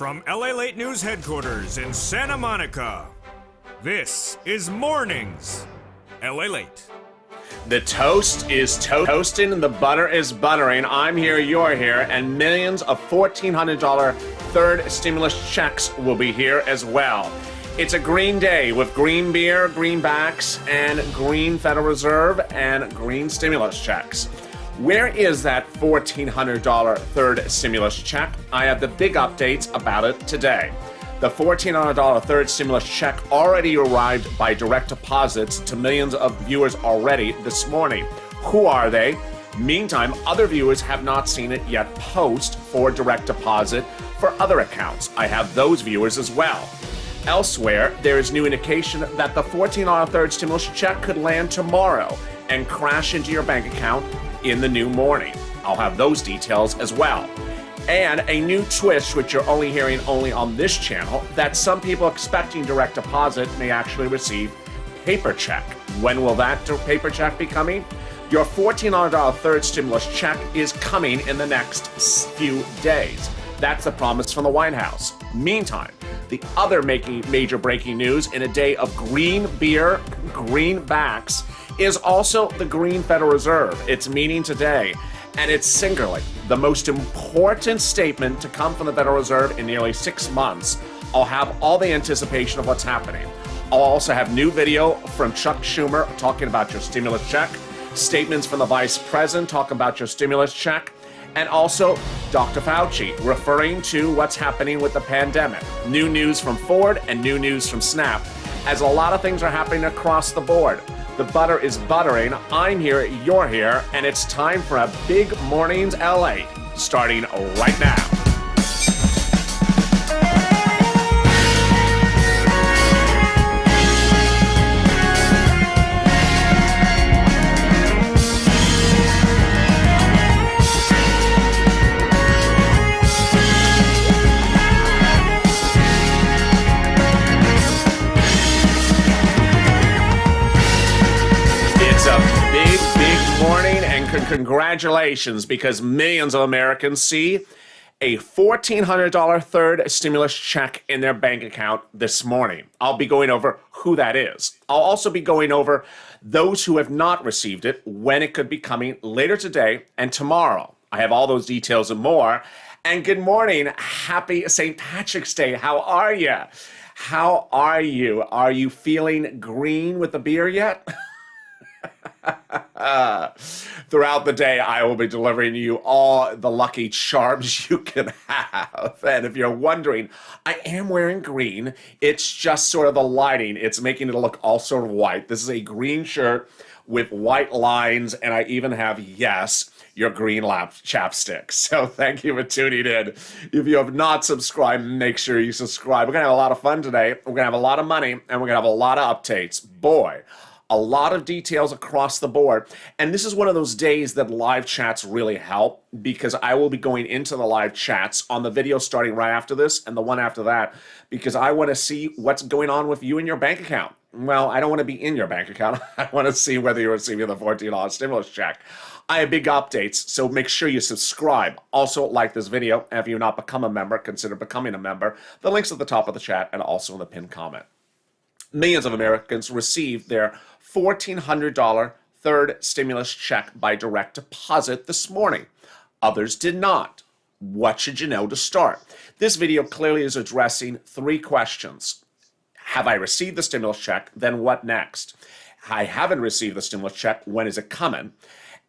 From LALATE News Headquarters in Santa Monica, this is Mornings, LALATE. The toast is toasting and the butter is buttering. I'm here, you're here, and millions of $1,400 third stimulus checks will be here as well. It's a green day with green beer, greenbacks, and green Federal Reserve and green stimulus checks. Where is that $1,400 third stimulus check? I have the big updates about it today. The $1,400 third stimulus check already arrived by direct deposits to millions of viewers already this morning. Who are they? Meantime, other viewers have not seen it yet post for direct deposit for other accounts. I have those viewers as well. Elsewhere, there is new indication that the $1,400 third stimulus check could land tomorrow and crash into your bank account in the new morning. I'll have those details as well. And a new twist, which you're only hearing on this channel, that some people expecting direct deposit may actually receive paper check. When will that paper check be coming? Your $1,400 third stimulus check is coming in the next few days. That's the promise from the White House. Meantime, the other major breaking news in a day of green beer, greenbacks, is also the Green Federal Reserve. It's meeting today, and it's singularly the most important statement to come from the Federal Reserve in nearly 6 months. I'll have all the anticipation of what's happening. I'll also have new video from Chuck Schumer talking about your stimulus check, statements from the Vice President talking about your stimulus check, and also Dr. Fauci referring to what's happening with the pandemic. New news from Ford and new news from Snap, as a lot of things are happening across the board. The butter is buttering. I'm here, you're here, and it's time for a big Mornings LA, starting right now. Congratulations, because millions of Americans see a $1,400 third stimulus check in their bank account this morning. I'll be going over who that is. I'll also be going over those who have not received it, when it could be coming later today and tomorrow. I have all those details and more. And good morning. Happy St. Patrick's Day. How are you? How are you? Are you feeling green with the beer yet? Throughout the day, I will be delivering you all the lucky charms you can have. And if you're wondering, I am wearing green. It's just sort of the lighting. It's making it look all sort of white. This is a green shirt with white lines, and I even have, yes, your green chapstick. So thank you for tuning in. If you have not subscribed, make sure you subscribe. We're going to have a lot of fun today. We're going to have a lot of money, and we're going to have a lot of updates. Boy, a lot of details across the board. And this is one of those days that live chats really help, because I will be going into the live chats on the video starting right after this and the one after that, because I want to see what's going on with you and your bank account. Well, I don't want to be in your bank account. I want to see whether you're receiving the $14 stimulus check. I have big updates, so make sure you subscribe. Also, like this video. And if you've not become a member, consider becoming a member. The link's at the top of the chat and also in the pinned comment. Millions of Americans received their $1,400 third stimulus check by direct deposit this morning. Others did not. What should you know to start? This video clearly is addressing 3 questions. Have I received the stimulus check? Then what next? I haven't received the stimulus check. When is it coming?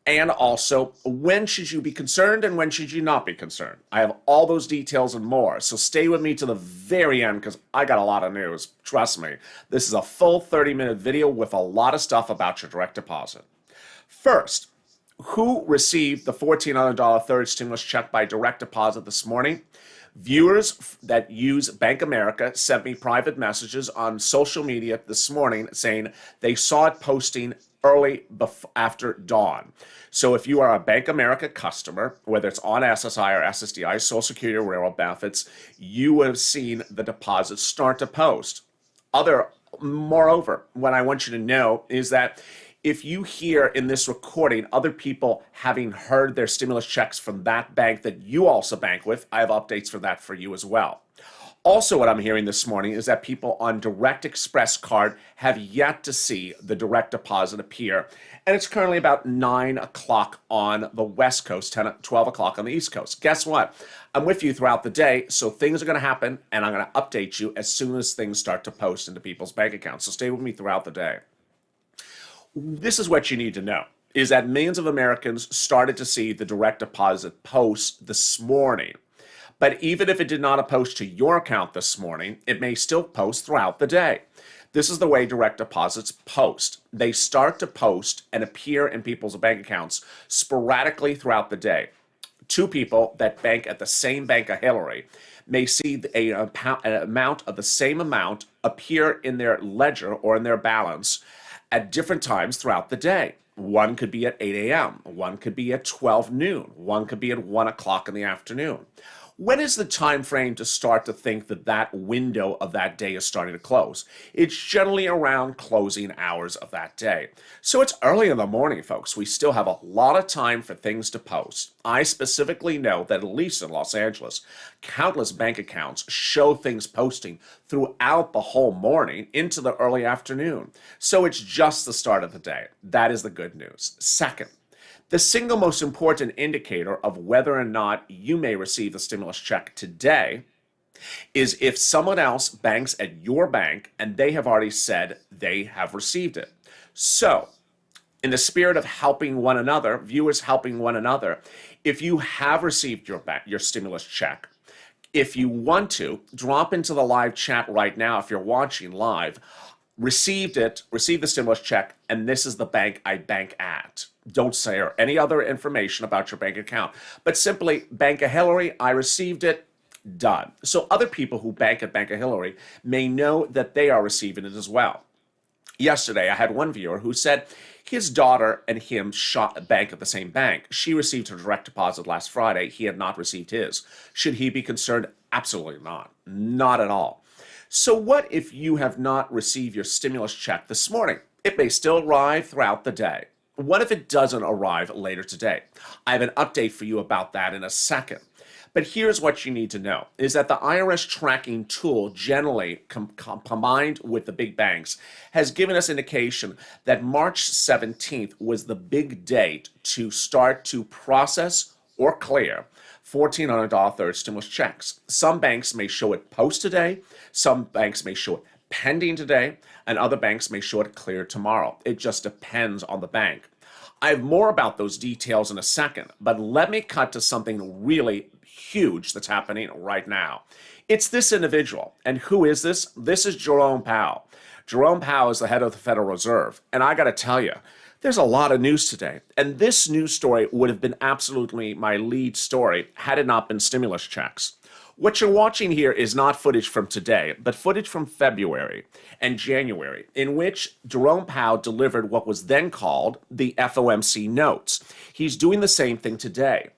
And also, when should you be concerned and when should you not be concerned? I have all those details and more, so stay with me to the very end, because I got a lot of news. Trust me, this is a full 30-minute video with a lot of stuff about your direct deposit. First, who received the $1,400 third stimulus check by direct deposit this morning? Viewers that use Bank America sent me private messages on social media this morning saying they saw it posting early after dawn. So if you are a Bank America customer, whether it's on SSI or SSDI, Social Security or Railroad benefits, you would have seen the deposits start to post. Moreover, what I want you to know is that if you hear in this recording other people having heard their stimulus checks from that bank that you also bank with, I have updates for that for you as well. Also, what I'm hearing this morning is that people on Direct Express card have yet to see the direct deposit appear. And it's currently about 9 o'clock on the West Coast, 12 o'clock on the East Coast. Guess what? I'm with you throughout the day, so things are going to happen, and I'm going to update you as soon as things start to post into people's bank accounts. So stay with me throughout the day. This is what you need to know, is that millions of Americans started to see the direct deposit post this morning. But even if it did not post to your account this morning, it may still post throughout the day. This is the way direct deposits post. They start to post and appear in people's bank accounts sporadically throughout the day. Two people that bank at the same bank of Hillary may see an amount of the same amount appear in their ledger or in their balance at different times throughout the day. One could be at 8 a.m., one could be at 12 noon, one could be at 1 o'clock in the afternoon. When is the time frame to start to think that that window of that day is starting to close? It's generally around closing hours of that day. So it's early in the morning, folks. We still have a lot of time for things to post. I specifically know that at least in Los Angeles, countless bank accounts show things posting throughout the whole morning into the early afternoon. So it's just the start of the day. That is the good news. Second, the single most important indicator of whether or not you may receive the stimulus check today is if someone else banks at your bank and they have already said they have received it. So, in the spirit of helping one another, viewers helping one another, if you have received your stimulus check, if you want to, drop into the live chat right now if you're watching live, received the stimulus check, and this is the bank I bank at. Don't say or any other information about your bank account, but simply Bank of Hillary, I received it, done. So other people who bank at Bank of Hillary may know that they are receiving it as well. Yesterday, I had one viewer who said his daughter and him bank at the same bank. She received her direct deposit last Friday. He had not received his. Should he be concerned? Absolutely not. Not at all. So what if you have not received your stimulus check this morning? It may still arrive throughout the day. What if it doesn't arrive later today? I have an update for you about that in a second. But here's what you need to know, is that the IRS tracking tool generally combined with the big banks has given us indication that March 17th was the big date to start to process or clear $1,400 third stimulus checks. Some banks may show it post today, some banks may show it pending today, and other banks may show it cleared tomorrow. It just depends on the bank. I have more about those details in a second, but let me cut to something really huge that's happening right now. It's this individual. And who is this? This is Jerome Powell. Jerome Powell is the head of the Federal Reserve. And I got to tell you, there's a lot of news today. And this news story would have been absolutely my lead story had it not been stimulus checks. What you're watching here is not footage from today, but footage from February and January, in which Jerome Powell delivered what was then called the FOMC notes. He's doing the same thing today.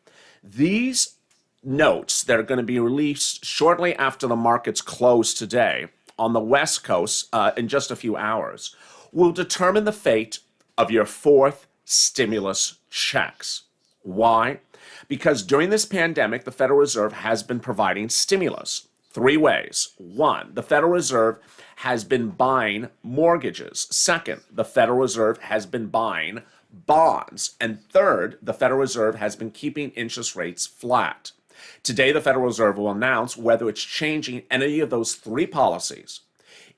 These notes that are going to be released shortly after the markets close today on the West Coast in just a few hours will determine the fate of your fourth stimulus checks. Why? Because during this pandemic, the Federal Reserve has been providing stimulus three ways. One, the Federal Reserve has been buying mortgages. Second, the Federal Reserve has been buying bonds. And third, the Federal Reserve has been keeping interest rates flat. Today, the Federal Reserve will announce whether it's changing any of those three policies.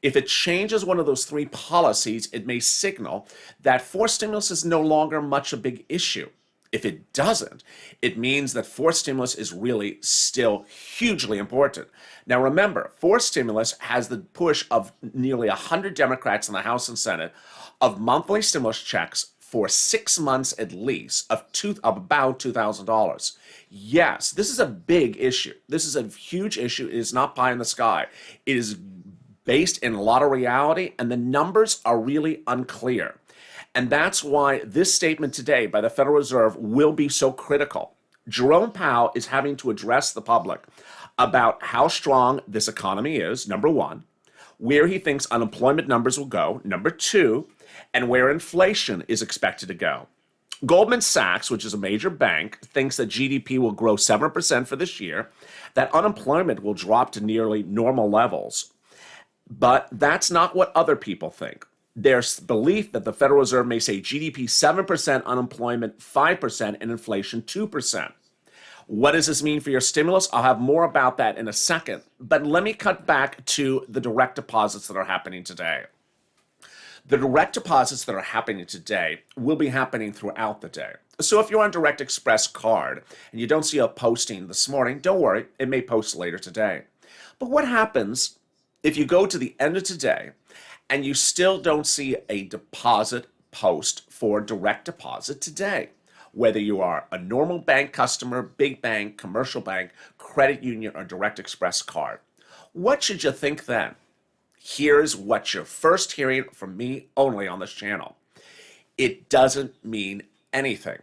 If it changes one of those three policies, it may signal that forced stimulus is no longer much a big issue. If it doesn't, it means that forced stimulus is really still hugely important. Now remember, forced stimulus has the push of nearly 100 Democrats in the House and Senate of monthly stimulus checks for 6 months at least of about $2,000. Yes, this is a big issue. This is a huge issue. It is not pie in the sky. It is based in a lot of reality, and the numbers are really unclear. And that's why this statement today by the Federal Reserve will be so critical. Jerome Powell is having to address the public about how strong this economy is, number one, where he thinks unemployment numbers will go, number two, and where inflation is expected to go. Goldman Sachs, which is a major bank, thinks that GDP will grow 7% for this year, that unemployment will drop to nearly normal levels. But that's not what other people think. There's belief that the Federal Reserve may say GDP 7%, unemployment 5%, and inflation 2%. What does this mean for your stimulus? I'll have more about that in a second. But let me cut back to the direct deposits that are happening today. The direct deposits that are happening today will be happening throughout the day. So if you're on Direct Express card and you don't see a posting this morning, don't worry, it may post later today. But what happens if you go to the end of today and you still don't see a deposit post for direct deposit today? Whether you are a normal bank customer, big bank, commercial bank, credit union, or Direct Express card, what should you think then? Here's what you're first hearing from me only on this channel. It doesn't mean anything.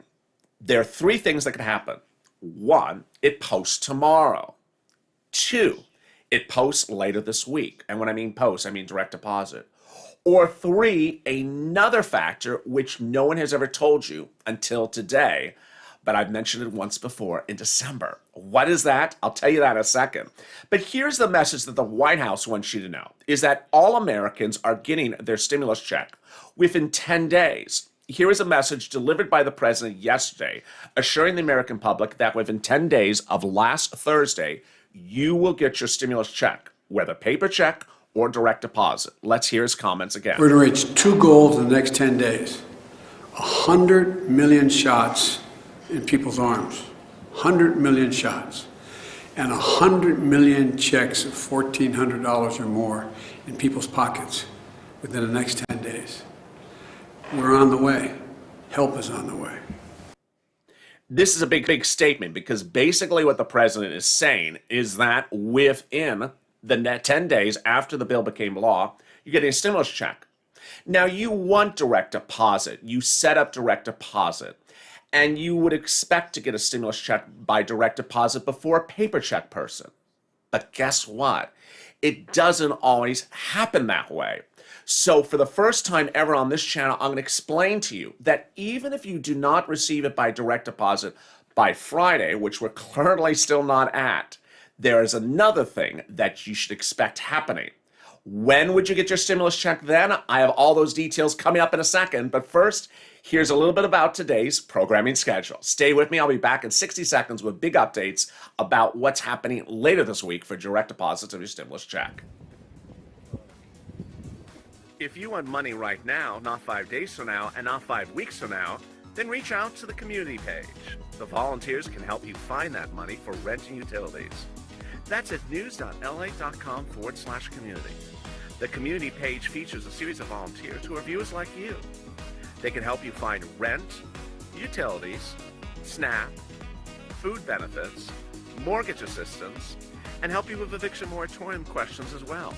There are three things that could happen. One, it posts tomorrow. Two, it posts later this week. And when I mean post, I mean direct deposit. Or three, another factor which no one has ever told you until today, but I've mentioned it once before in December. What is that? I'll tell you that in a second. But here's the message that the White House wants you to know, is that all Americans are getting their stimulus check within 10 days. Here is a message delivered by the president yesterday, assuring the American public that within 10 days of last Thursday, you will get your stimulus check, whether paper check or direct deposit. Let's hear his comments again. We're going to reach two goals in the next 10 days. 100 million shots in people's arms. 100 million shots. And 100 million checks of $1,400 or more in people's pockets within the next 10 days. We're on the way. Help is on the way. This is a big statement because basically what the president is saying is that within the 10 days after the bill became law, you're getting a stimulus check. Now, you want direct deposit. You set up direct deposit. And you would expect to get a stimulus check by direct deposit before a paper check person. But guess what? It doesn't always happen that way. So for the first time ever on this channel, I'm going to explain to you that even if you do not receive it by direct deposit by Friday, which we're currently still not at, there is another thing that you should expect happening. When would you get your stimulus check then? I have all those details coming up in a second, but first, here's a little bit about today's programming schedule. Stay with me. I'll be back in 60 seconds with big updates about what's happening later this week for direct deposits of your stimulus check. If you want money right now, not 5 days from now, and not 5 weeks from now, then reach out to the community page. The volunteers can help you find that money for rent and utilities. That's at news.la.com/community. The community page features a series of volunteers who are viewers like you. They can help you find rent, utilities, SNAP, food benefits, mortgage assistance, and help you with eviction moratorium questions as well.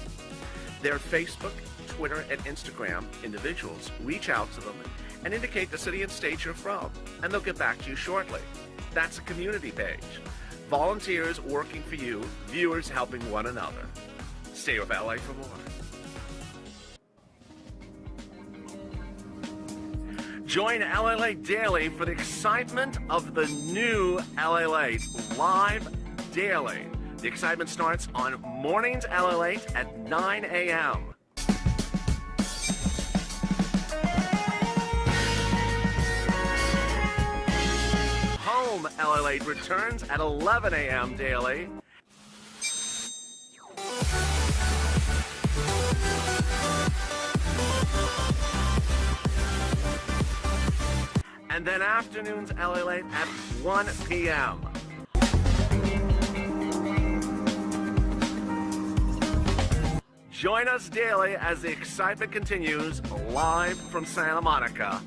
Their Facebook, Twitter, and Instagram individuals reach out to them and indicate the city and state you're from, and they'll get back to you shortly. That's a community page. Volunteers working for you, viewers helping one another. Stay with LA for more. Join LALATE Daily for the excitement of the new LALATE live daily. The excitement starts on mornings LALATE at 9 a.m. Home LALATE returns at 11 a.m. daily. And then afternoons LALATE at 1 p.m. Join us daily as the excitement continues live from Santa Monica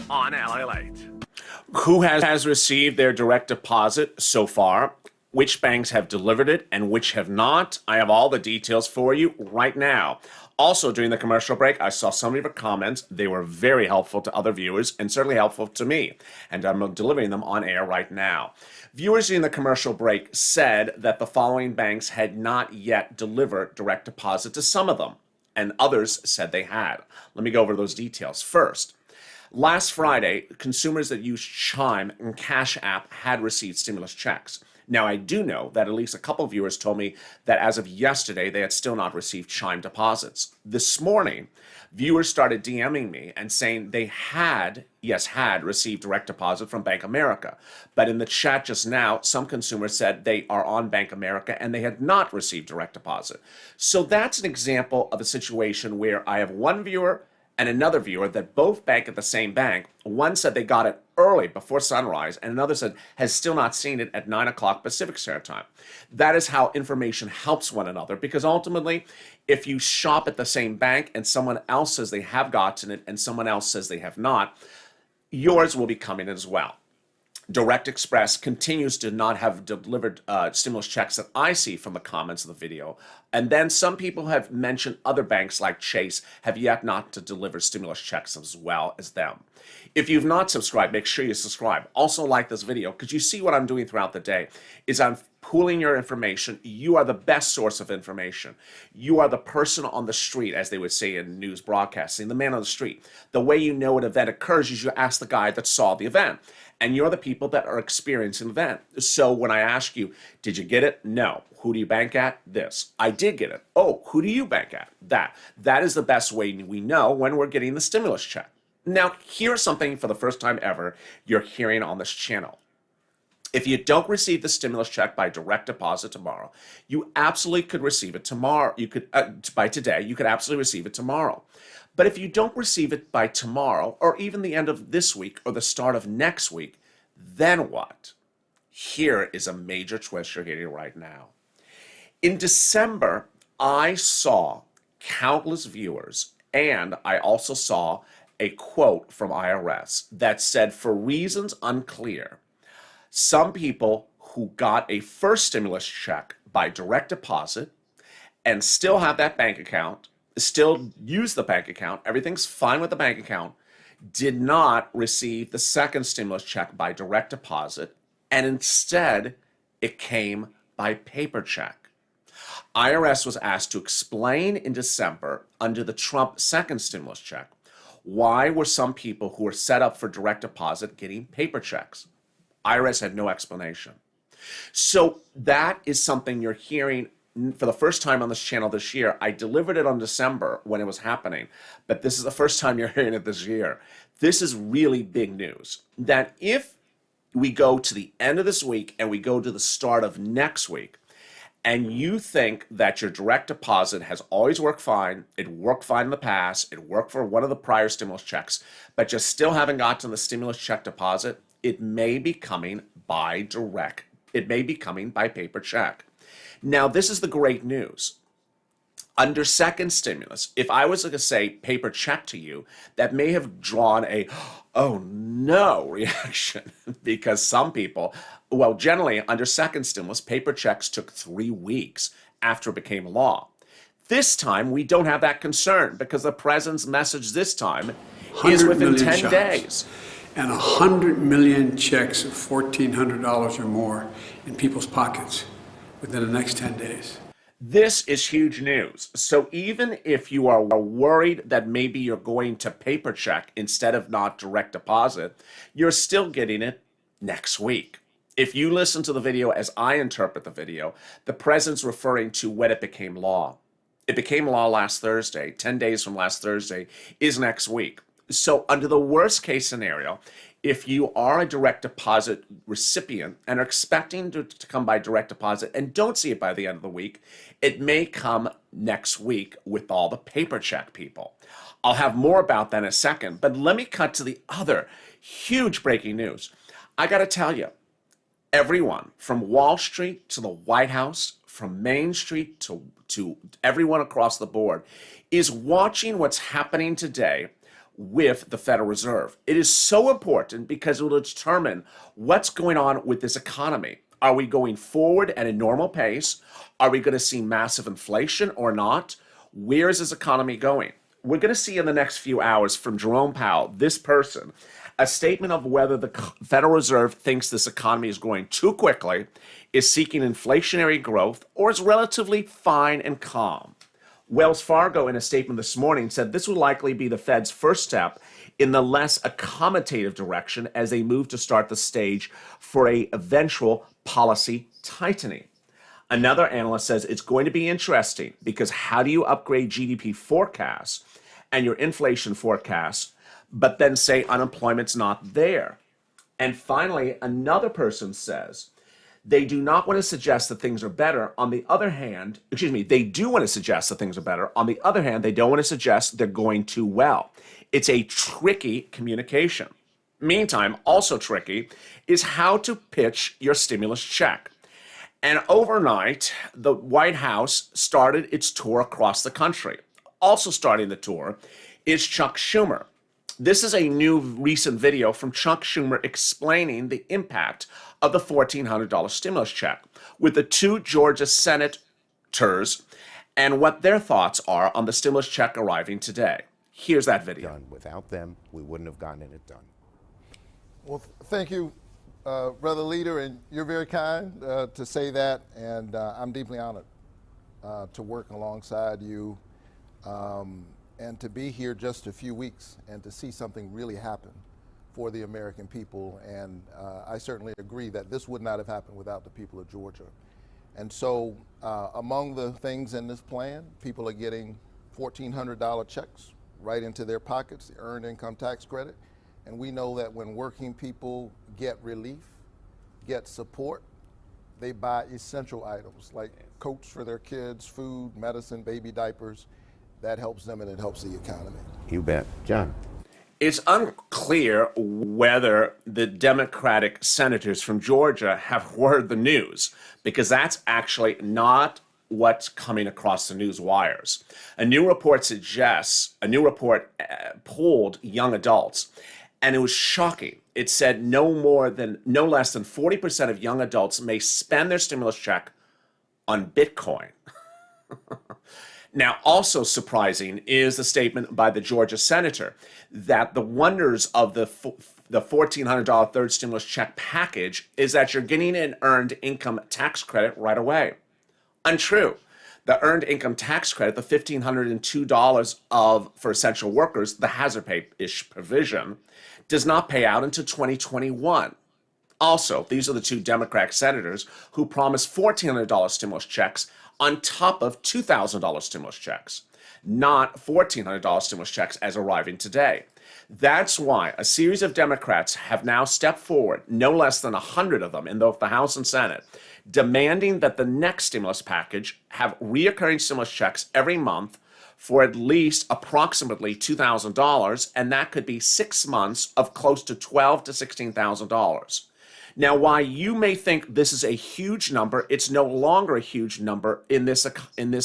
on LALATE. Who has received their direct deposit so far? Which banks have delivered it and which have not? I have all the details for you right now. Also, during the commercial break, I saw some of your comments. They were very helpful to other viewers and certainly helpful to me. And I'm delivering them on air right now. Viewers during the commercial break said that the following banks had not yet delivered direct deposit to some of them. and others said they had. Let me go over those details. First, last Friday, consumers that used Chime and Cash App had received stimulus checks. Now, I do know that at least a couple of viewers told me that as of yesterday, they had still not received Chime deposits. This morning, viewers started DMing me and saying they had received direct deposit from Bank America. But in the chat just now, some consumers said they are on Bank America and they had not received direct deposit. So that's an example of a situation where I have one viewer and another viewer that both bank at the same bank. One said they got it early before sunrise, and another said has still not seen it at 9 o'clock Pacific Standard Time. That is how information helps one another, because ultimately, if you shop at the same bank and someone else says they have gotten it and someone else says they have not, yours will be coming as well. Direct Express continues to not have delivered stimulus checks that I see from the comments of the video. And then some people have mentioned other banks like Chase have yet not to deliver stimulus checks as well as them. If you've not subscribed, make sure you subscribe. Also like this video, because you see what I'm doing throughout the day is I'm pooling your information. You are the best source of information. You are the person on the street, as they would say in news broadcasting, the man on the street. The way you know an event occurs is you ask the guy that saw the event. And you're the people that are experiencing the event. So when I ask you, did you get it? No. Who do you bank at? This. I did get it. Oh, who do you bank at? That. That is the best way we know when we're getting the stimulus check. Now, here's something for the first time ever you're hearing on this channel. If you don't receive the stimulus check by direct deposit tomorrow, you absolutely could receive it tomorrow. You could, by today, you could absolutely receive it tomorrow. But if you don't receive it by tomorrow, or even the end of this week, or the start of next week, then what? Here is a major twist you're getting right now. In December, I saw countless viewers, and I also saw a quote from IRS that said, for reasons unclear, some people who got a first stimulus check by direct deposit and still have that bank account, still use the bank account, everything's fine with the bank account, did not receive the second stimulus check by direct deposit, and instead it came by paper check. IRS was asked to explain in December under the Trump second stimulus check, why were some people who were set up for direct deposit getting paper checks? IRS had no explanation. So that is something you're hearing for the first time on this channel this year. I delivered it on December when it was happening, but this is the first time you're hearing it this year. This is really big news, that if we go to the end of this week and we go to the start of next week, and you think that your direct deposit has always worked fine, it worked fine in the past, it worked for one of the prior stimulus checks, but you still haven't gotten the stimulus check deposit, it may be coming by direct. It may be coming by paper check. Now, this is the great news. Under second stimulus, if I was to say paper check to you, that may have drawn a, oh no reaction, because some people, well, generally under second stimulus, paper checks took 3 weeks after it became law. This time, we don't have that concern because the president's message this time is within 10 shots. Days. And 100 million checks of $1,400 or more in people's pockets within the next 10 days. This is huge news. So even if you are worried that maybe you're going to paper check instead of not direct deposit, you're still getting it next week. If you listen to the video as I interpret the video, the president's referring to when it became law. It became law last Thursday. 10 days from last Thursday is next week. So under the worst case scenario, if you are a direct deposit recipient and are expecting to come by direct deposit and don't see it by the end of the week, it may come next week with all the paper check people. I'll have more about that in a second, but let me cut to the other huge breaking news. I got to tell you, everyone from Wall Street to the White House, from Main Street to everyone across the board is watching what's happening today with the Federal Reserve. It is so important because it will determine what's going on with this economy. Are we going forward at a normal pace? Are we going to see massive inflation or not? Where is this economy going? We're going to see in the next few hours from Jerome Powell, this person, a statement of whether the Federal Reserve thinks this economy is growing too quickly, is seeking inflationary growth, or is relatively fine and calm. Wells Fargo, in a statement this morning, said this would likely be the Fed's first step in the less accommodative direction as they move to start the stage for a eventual policy tightening. Another analyst says it's going to be interesting because how do you upgrade GDP forecasts and your inflation forecasts, but then say unemployment's not there? And finally, another person says they do not want to suggest that things are better. On the other hand, they do want to suggest that things are better. On the other hand, they don't want to suggest they're going too well. It's a tricky communication. Meantime, also tricky is how to pitch your stimulus check. And overnight, the White House started its tour across the country. Also starting the tour is Chuck Schumer. This is a new recent video from Chuck Schumer explaining the impact of the $1,400 stimulus check with the two Georgia senators and what their thoughts are on the stimulus check arriving today. Here's that video. Without them, we wouldn't have gotten it done. Well, thank you, Brother Leader, and you're very kind to say that, and I'm deeply honored to work alongside you and to be here just a few weeks and to see something really happen for the American people. And I certainly agree that this would not have happened without the people of Georgia. And so among the things in this plan, people are getting $1,400 checks right into their pockets, the earned income tax credit. And we know that when working people get relief, get support, they buy essential items like coats for their kids, food, medicine, baby diapers. That helps them and it helps the economy. You bet. John. It's unclear whether the Democratic senators from Georgia have heard the news, because that's actually not what's coming across the news wires. A new report polled young adults, and it was shocking. It said no less than 40% of young adults may spend their stimulus check on Bitcoin. Now, also surprising is the statement by the Georgia senator that the wonders of the $1,400 third stimulus check package is that you're getting an earned income tax credit right away. Untrue. The earned income tax credit, the $1,502 for essential workers, the hazard pay-ish provision, does not pay out until 2021. Also, these are the two Democratic senators who promised $1,400 stimulus checks on top of $2,000 stimulus checks, not $1,400 stimulus checks as arriving today. That's why a series of Democrats have now stepped forward, no less than 100 of them in both the House and Senate, demanding that the next stimulus package have reoccurring stimulus checks every month for at least approximately $2,000, and that could be 6 months of close to $12,000 to $16,000. Now, while you may think this is a huge number, it's no longer a huge number in this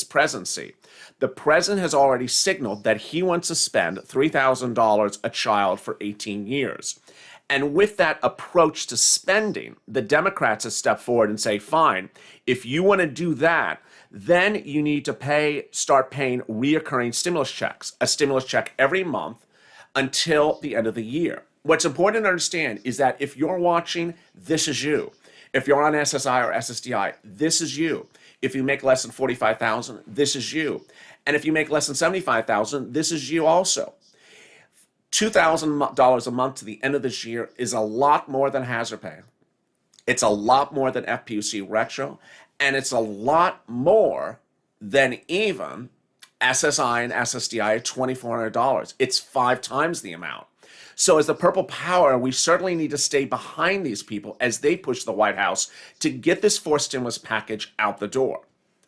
presidency. The president has already signaled that he wants to spend $3,000 a child for 18 years. And with that approach to spending, the Democrats have stepped forward and say, fine, if you want to do that, then you need to start paying reoccurring stimulus checks, a stimulus check every month until the end of the year. What's important to understand is that if you're watching, this is you. If you're on SSI or SSDI, this is you. If you make less than $45,000, this is you. And if you make less than $75,000, this is you also. $2,000 a month to the end of this year is a lot more than hazard pay. It's a lot more than FPUC retro, and it's a lot more than even SSI and SSDI at $2,400. It's 5 times the amount. So as the Purple Power, we certainly need to stay behind these people as they push the White House to get this forced stimulus package out the door.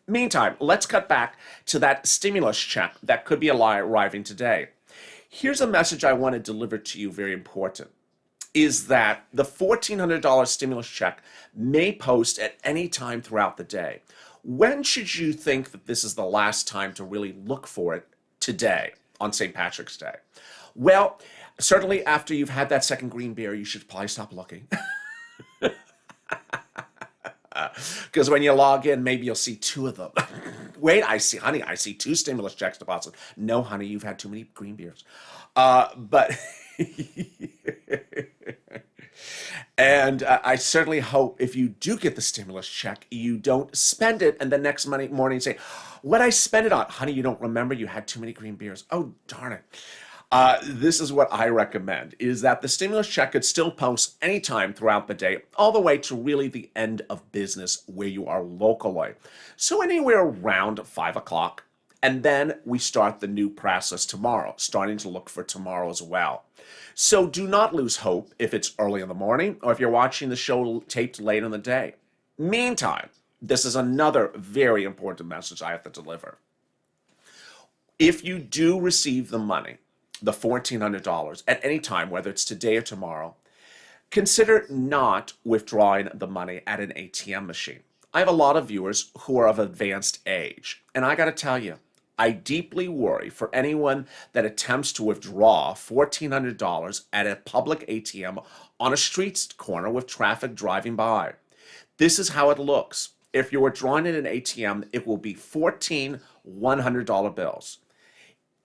Meantime, let's cut back to that stimulus check that could be arriving today. Here's a message I want to deliver to you, very important, is that the $1,400 stimulus check may post at any time throughout the day. When should you think that this is the last time to really look for it? Today, on St. Patrick's Day. Well, certainly after you've had that second green beer, you should probably stop looking. Because when you log in, maybe you'll see 2 of them. Wait, I see 2 stimulus checks deposited. No, honey, you've had too many green beers. But And I certainly hope if you do get the stimulus check, you don't spend it and the next morning say, what I spend it on? Honey, you don't remember? You had too many green beers. Oh, darn it. This is what I recommend, is that the stimulus check could still post anytime throughout the day, all the way to really the end of business where you are locally. So anywhere around 5 o'clock. And then we start the new process tomorrow, starting to look for tomorrow as well. So do not lose hope if it's early in the morning or if you're watching the show taped late in the day. Meantime, this is another very important message I have to deliver. If you do receive the money, the $1,400 at any time, whether it's today or tomorrow, consider not withdrawing the money at an ATM machine. I have a lot of viewers who are of advanced age, and I got to tell you, I deeply worry for anyone that attempts to withdraw $1,400 at a public ATM on a street corner with traffic driving by. This is how it looks. If you're withdrawing at an ATM, it will be 14 $100 bills.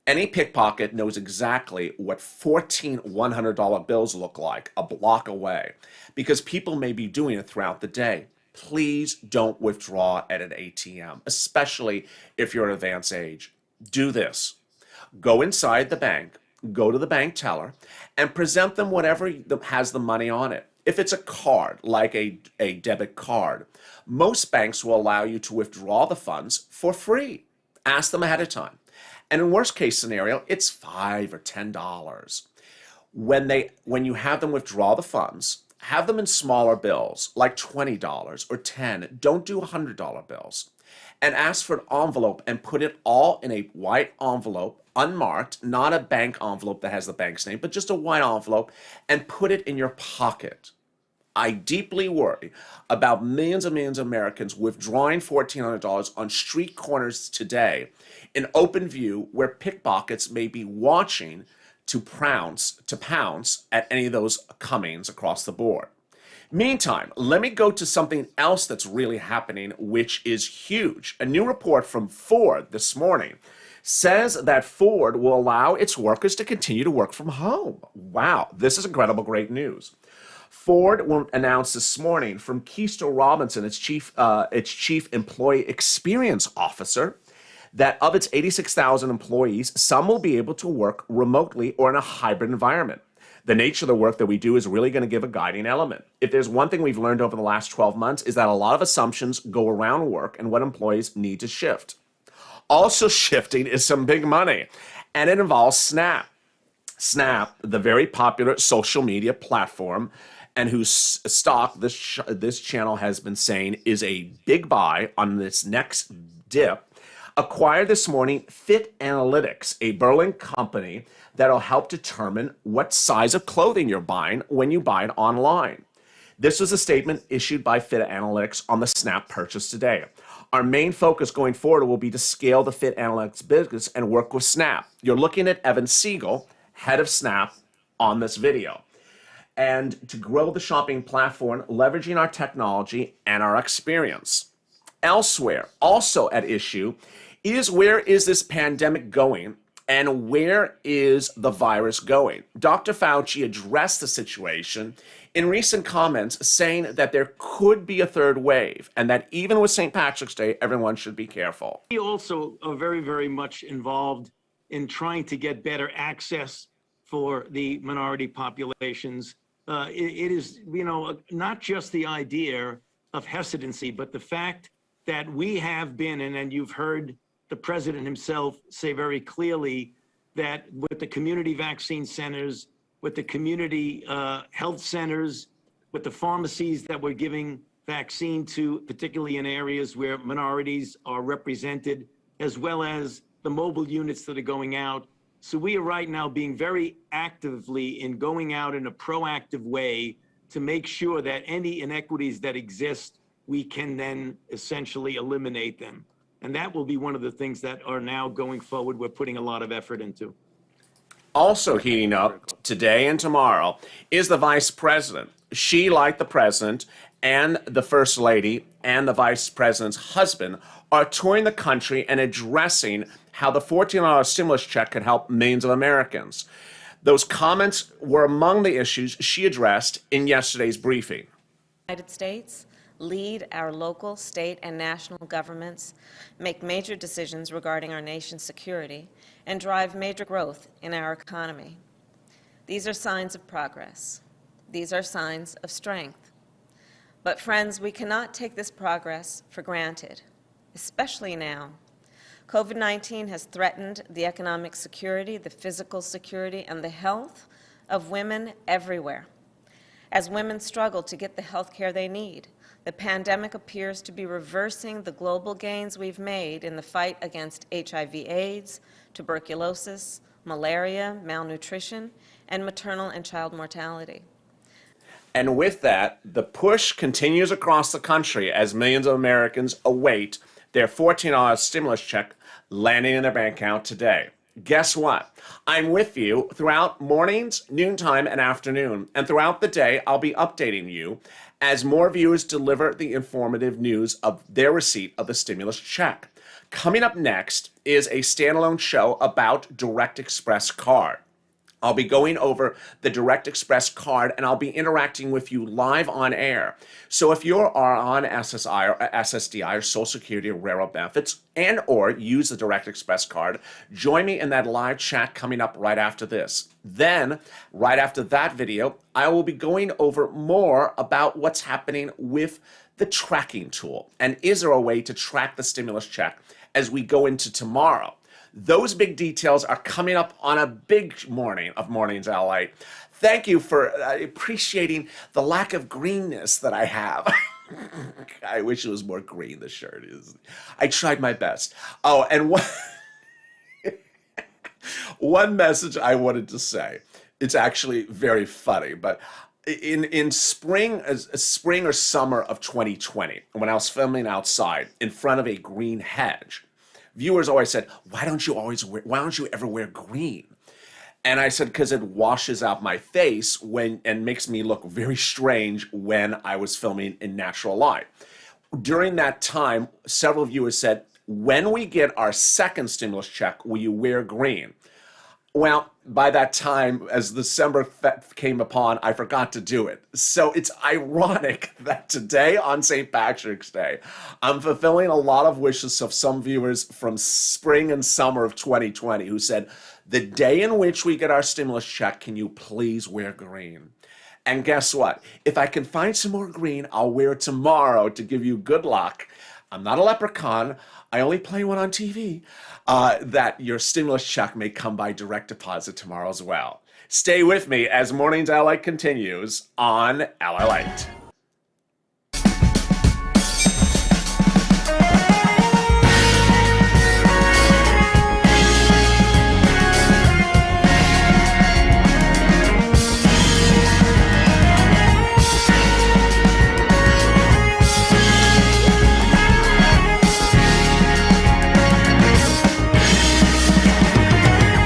Any pickpocket knows exactly what 14 $100 bills look like a block away, because people may be doing it throughout the day. Please don't withdraw at an ATM, especially if you're at advanced age. Do this. Go inside the bank, go to the bank teller, and present them whatever has the money on it. If it's a card, like a debit card, most banks will allow you to withdraw the funds for free. Ask them ahead of time. And in worst case scenario, it's $5 or $10. When you have them withdraw the funds, have them in smaller bills, like $20 or $10. Don't do $100 bills. And ask for an envelope and put it all in a white envelope, unmarked, not a bank envelope that has the bank's name, but just a white envelope, and put it in your pocket. I deeply worry about millions and millions of Americans withdrawing $1,400 on street corners today in open view where pickpockets may be watching to pounce at any of those comings across the board. Meantime, let me go to something else that's really happening, which is huge. A new report from Ford this morning says that Ford will allow its workers to continue to work from home. Wow, this is incredible, great news. Ford will announce this morning from Keystone Robinson, its chief employee experience officer, that of its 86,000 employees, some will be able to work remotely or in a hybrid environment. The nature of the work that we do is really going to give a guiding element. If there's one thing we've learned over the last 12 months is that a lot of assumptions go around work and what employees need to shift. Also shifting is some big money, and it involves Snap. Snap, the very popular social media platform, and whose stock this channel has been saying is a big buy on this next dip, acquired this morning Fit Analytics, a Berlin company that'll help determine what size of clothing you're buying when you buy it online. This was a statement issued by Fit Analytics on the Snap purchase today. Our main focus going forward will be to scale the Fit Analytics business and work with Snap. You're looking at Evan Siegel, head of Snap, on this video. And to grow the shopping platform, leveraging our technology and our experience. Elsewhere, also at issue, is where is this pandemic going and where is the virus going? Dr. Fauci addressed the situation in recent comments saying that there could be a third wave and that even with St. Patrick's Day, everyone should be careful. We also are very, very much involved in trying to get better access for the minority populations. It is, not just the idea of hesitancy, but the fact that we have been, and you've heard the president himself say very clearly that with the community vaccine centers, with the community health centers, with the pharmacies that we're giving vaccine to, particularly in areas where minorities are represented, as well as the mobile units that are going out. So we are right now being very actively in going out in a proactive way to make sure that any inequities that exist, we can then essentially eliminate them. And that will be one of the things that are now going forward, we're putting a lot of effort into. Also heating up today and tomorrow is the vice president. She, like the president and the first lady and the vice president's husband, are touring the country and addressing how the $14 stimulus check could help millions of Americans. Those comments were among the issues she addressed in yesterday's briefing. United States lead our local, state, and national governments, make major decisions regarding our nation's security, and drive major growth in our economy. These are signs of progress. These are signs of strength. But friends, we cannot take this progress for granted, especially now. COVID-19 has threatened the economic security, the physical security, and the health of women everywhere. As women struggle to get the health care they need, the pandemic appears to be reversing the global gains we've made in the fight against HIV/AIDS, tuberculosis, malaria, malnutrition, and maternal and child mortality. And with that, the push continues across the country as millions of Americans await their $14 stimulus check landing in their bank account today. Guess what? I'm with you throughout mornings, noontime, and afternoon. And throughout the day, I'll be updating you as more viewers deliver the informative news of their receipt of the stimulus check. Coming up next is a standalone show about Direct Express card. I'll be going over the Direct Express card, and I'll be interacting with you live on air. So if you are on SSI or SSDI or Social Security or Railroad benefits and or use the Direct Express card, join me in that live chat coming up right after this. Then, right after that video, I will be going over more about what's happening with the tracking tool. And is there a way to track the stimulus check as we go into tomorrow? Those big details are coming up on a big morning of Mornings LA. Thank you for appreciating the lack of greenness that I have. I wish it was more green, the shirt is. I tried my best. Oh, and one message I wanted to say. It's actually very funny, but in spring or summer of 2020, when I was filming outside in front of a green hedge, viewers always said, why don't you ever wear green? And I said, because it washes out my face and makes me look very strange when I was filming in natural light. During that time, several viewers said, when we get our second stimulus check, will you wear green? Well, by that time, as December came upon, I forgot to do it. So it's ironic that today on St. Patrick's Day, I'm fulfilling a lot of wishes of some viewers from spring and summer of 2020 who said, the day in which we get our stimulus check, can you please wear green? And guess what? If I can find some more green, I'll wear it tomorrow to give you good luck. I'm not a leprechaun. I only play one on TV. That your stimulus check may come by direct deposit tomorrow as well. Stay with me as Mornings LA continues on LALATE.